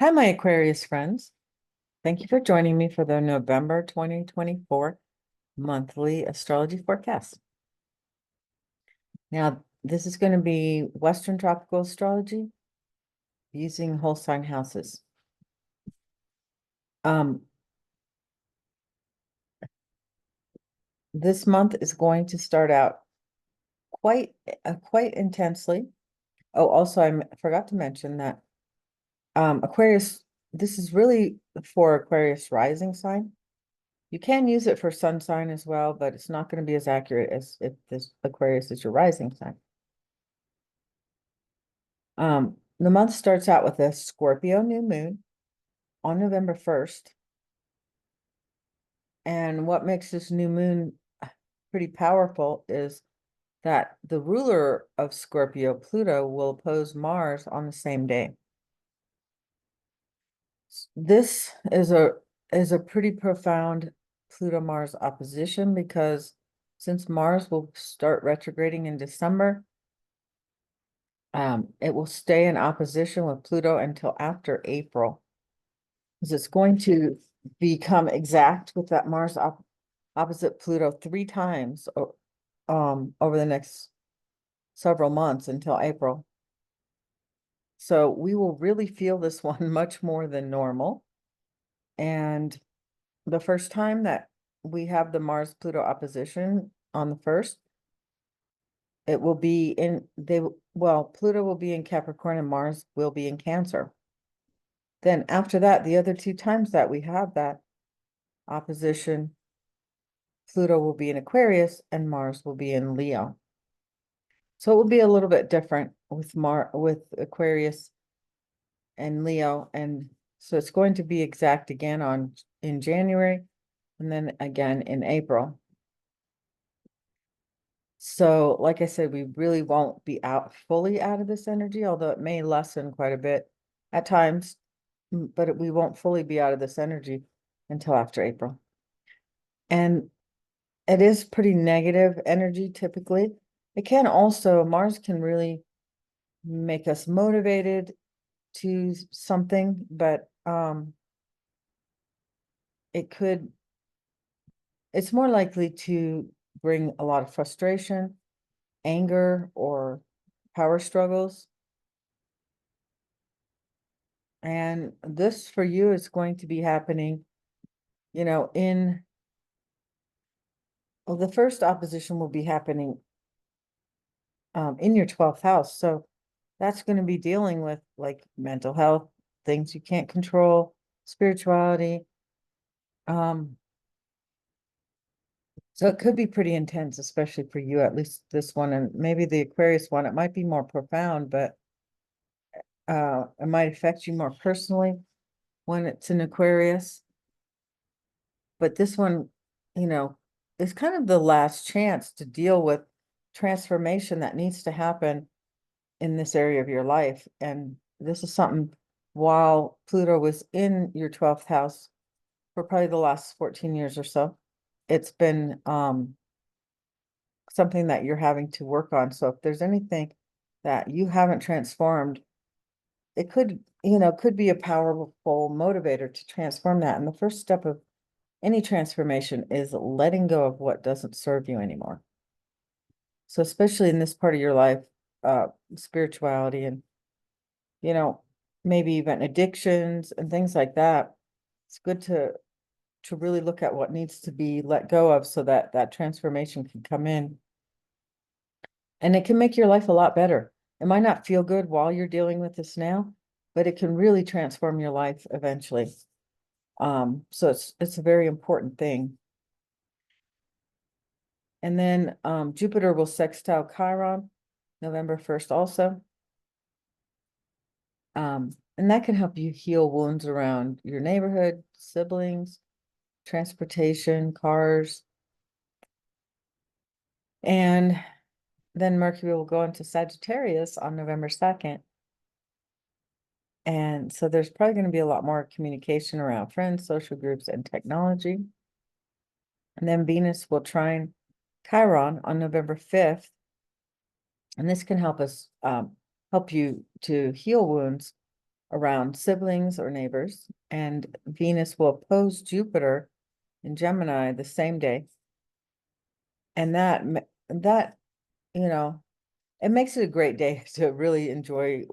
Hi, my Aquarius friends. Thank you for joining me for the November 2024 monthly astrology forecast. Now, this is going to be Western tropical astrology using whole sign houses. This month is going to start out quite intensely. Oh, also, I forgot to mention that Aquarius, this is really for Aquarius rising sign. You can use it for sun sign as well, but it's not going to be as accurate as if this Aquarius is your rising sign. The month starts out with a Scorpio new moon on November 1st. And what makes this new moon pretty powerful is that the ruler of Scorpio, Pluto, will oppose Mars on the same day. This is a pretty profound Pluto-Mars opposition because since Mars will start retrograding in December, it will stay in opposition with Pluto until after April. Because it's going to become exact with that Mars opposite Pluto 3 times over the next several months until April. So we will really feel this one much more than normal. And the first time that we have the Mars Pluto opposition on the 1st, it will be Pluto will be in Capricorn and Mars will be in Cancer. Then after that, the other 2 times that we have that opposition, Pluto will be in Aquarius and Mars will be in Leo. So it will be a little bit different with Aquarius and Leo. And so it's going to be exact again in January and then again in April. So like I said, we really won't be fully out of this energy, although it may lessen quite a bit at times, but we won't fully be out of this energy until after April. And it is pretty negative energy typically. It can also, Mars can really make us motivated to something, but it's more likely to bring a lot of frustration, anger, or power struggles. And this for you is going to be happening, the first opposition will be happening in your 12th house. So that's going to be dealing with like mental health, things you can't control, spirituality. So it could be pretty intense, especially for you, at least this one, and maybe the Aquarius one. It might be more profound, but it might affect you more personally when it's in Aquarius. But this one, is kind of the last chance to deal with transformation that needs to happen in this area of your life. And this is something while Pluto was in your 12th house for probably the last 14 years or so, it's been something that you're having to work on. So if there's anything that you haven't transformed, it could be a powerful motivator to transform that. And the first step of any transformation is letting go of what doesn't serve you anymore. So especially in this part of your life, spirituality and, maybe even addictions and things like that, it's good to really look at what needs to be let go of so that that transformation can come in. And it can make your life a lot better. It might not feel good while you're dealing with this now, but it can really transform your life eventually. So it's a very important thing. And then Jupiter will sextile Chiron November 1st also. And that can help you heal wounds around your neighborhood, siblings, transportation, cars. And then Mercury will go into Sagittarius on November 2nd. And so there's probably going to be a lot more communication around friends, social groups, and technology. And then Venus will trine Chiron on November 5th. And this can help you to heal wounds around siblings or neighbors, and Venus will oppose Jupiter in Gemini the same day. And that, you know, it makes it a great day to really enjoy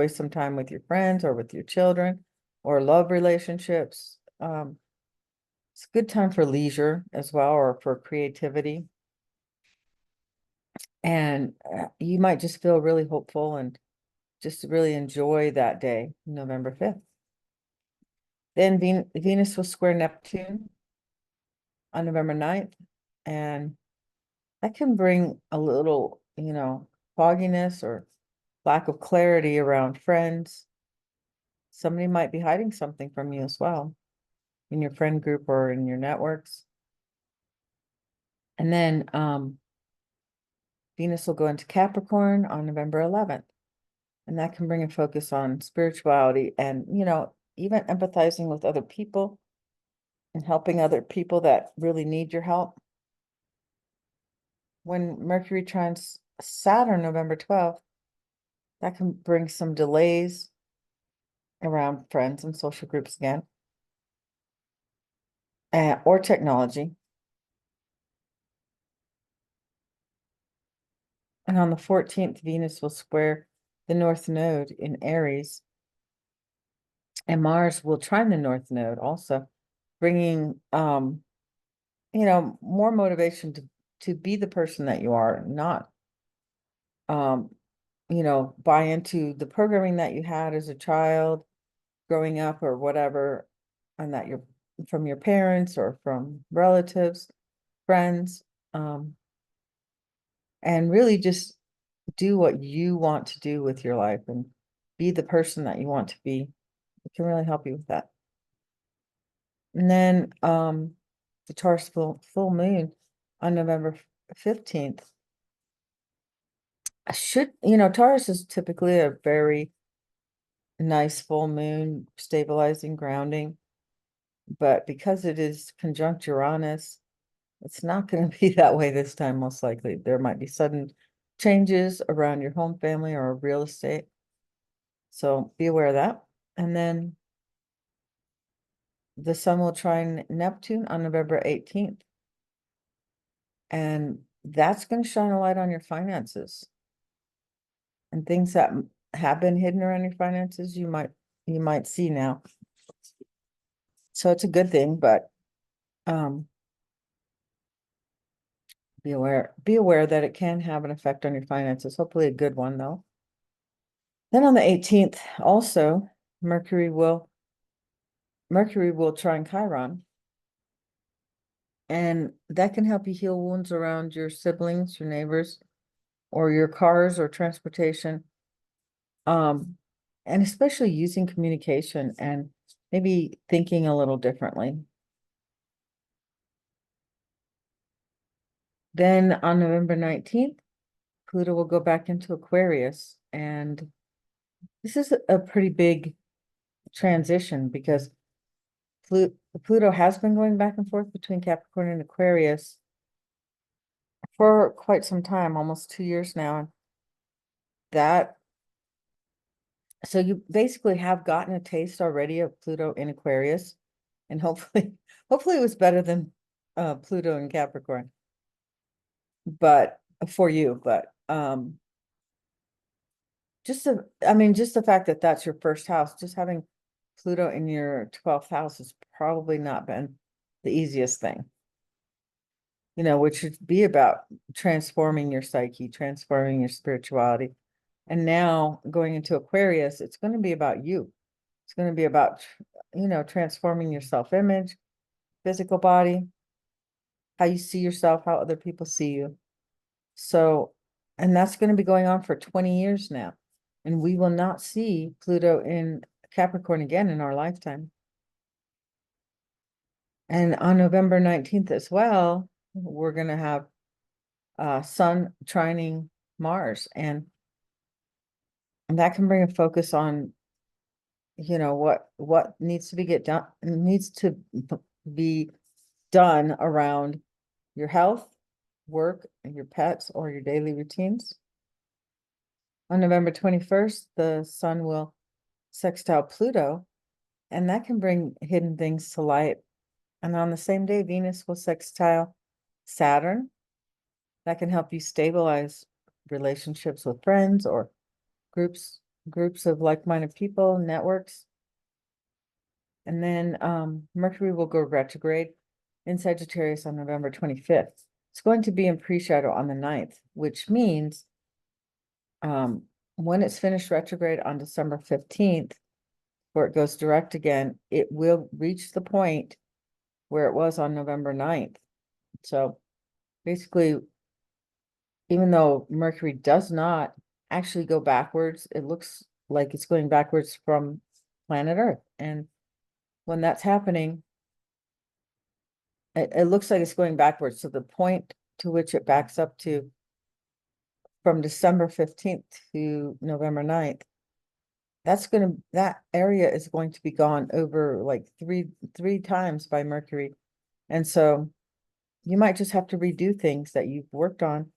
some time with your friends or with your children or love relationships. It's a good time for leisure as well, or for creativity. And you might just feel really hopeful and just really enjoy that day, November 5th. Then Venus will square Neptune on November 9th, and that can bring a little, fogginess or lack of clarity around friends. Somebody might be hiding something from you as well in your friend group or in your networks. And then Venus will go into Capricorn on November 11th. And that can bring a focus on spirituality and, even empathizing with other people and helping other people that really need your help. When Mercury trines Saturn November 12th, that can bring some delays around friends and social groups again, or technology. And on the 14th, Venus will square the North Node in Aries, and Mars will trine the North Node also, bringing, more motivation to be the person that you are, not, buy into the programming that you had as a child growing up or whatever, and that you're from your parents or from relatives, friends, and really just do what you want to do with your life and be the person that you want to be. It can really help you with that. And then the Taurus full moon on November 15th. Taurus is typically a very nice full moon, stabilizing, grounding. But because it is conjunct Uranus, it's not going to be that way this time, most likely. There might be sudden changes around your home, family, or real estate. So be aware of that. And then the sun will trine Neptune on November 18th. And that's going to shine a light on your finances. And things that have been hidden around your finances, you might see now. So it's a good thing, but be aware that it can have an effect on your finances. Hopefully a good one, though. Then on the 18th, also, Mercury will trine Chiron. And that can help you heal wounds around your siblings, your neighbors, or your cars or transportation. And especially using communication and maybe thinking a little differently. Then on November 19th, Pluto will go back into Aquarius. And this is a pretty big transition because Pluto has been going back and forth between Capricorn and Aquarius for quite some time, almost 2 years now. So you basically have gotten a taste already of Pluto in Aquarius, and hopefully it was better than Pluto in Capricorn. But for you, just the fact that that's your first house, just having Pluto in your 12th house has probably not been the easiest thing. Which should be about transforming your psyche, transforming your spirituality. And now going into Aquarius, it's going to be about you. It's going to be about, transforming your self-image, physical body, how you see yourself, how other people see you. So, and that's going to be going on for 20 years now. And we will not see Pluto in Capricorn again in our lifetime. And on November 19th as well, we're going to have Sun trining Mars. And that can bring a focus on, what needs to be done around your health, work, and your pets, or your daily routines. On November 21st, the sun will sextile Pluto, and that can bring hidden things to light. And on the same day, Venus will sextile Saturn. That can help you stabilize relationships with friends or groups of like-minded people, networks. And then Mercury will go retrograde in Sagittarius on November 25th. It's going to be in pre-shadow on the 9th, which means when it's finished retrograde on December 15th, where it goes direct again, it will reach the point where it was on November 9th. So basically, even though Mercury does not actually go backwards, it looks like it's going backwards from planet Earth. And when that's happening, it looks like it's going backwards. So the point to which it backs up to from December 15th to November 9th, that area is going to be gone over like three times by Mercury. And so you might just have to redo things that you've worked on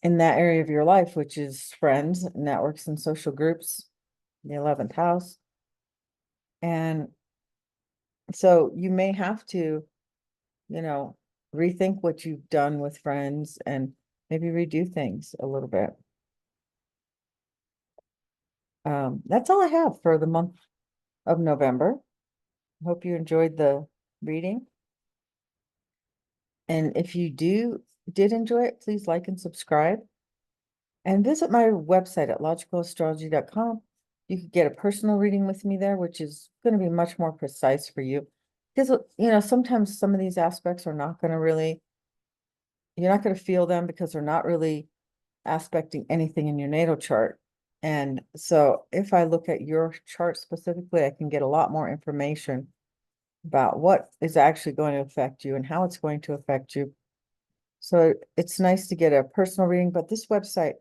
in that area of your life, which is friends, networks, and social groups, the 11th house. And so you may have to, rethink what you've done with friends and maybe redo things a little bit. That's all I have for the month of November. Hope you enjoyed the reading. And if you did enjoy it, please like and subscribe. And visit my website at logicalastrology.com. You could get a personal reading with me there, which is going to be much more precise for you. Because, sometimes some of these aspects are not going to really, you're not going to feel them because they're not really aspecting anything in your natal chart. And so if I look at your chart specifically, I can get a lot more information about what is actually going to affect you and how it's going to affect you. So it's nice to get a personal reading, but this website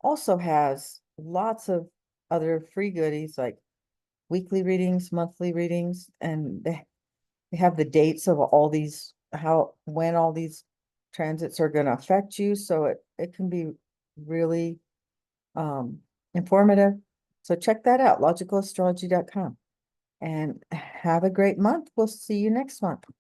also has lots of other free goodies like weekly readings, monthly readings, and they have the dates of all these, when all these transits are going to affect you. So it can be really informative. So check that out, logicalastrology.com. And have a great month. We'll see you next month.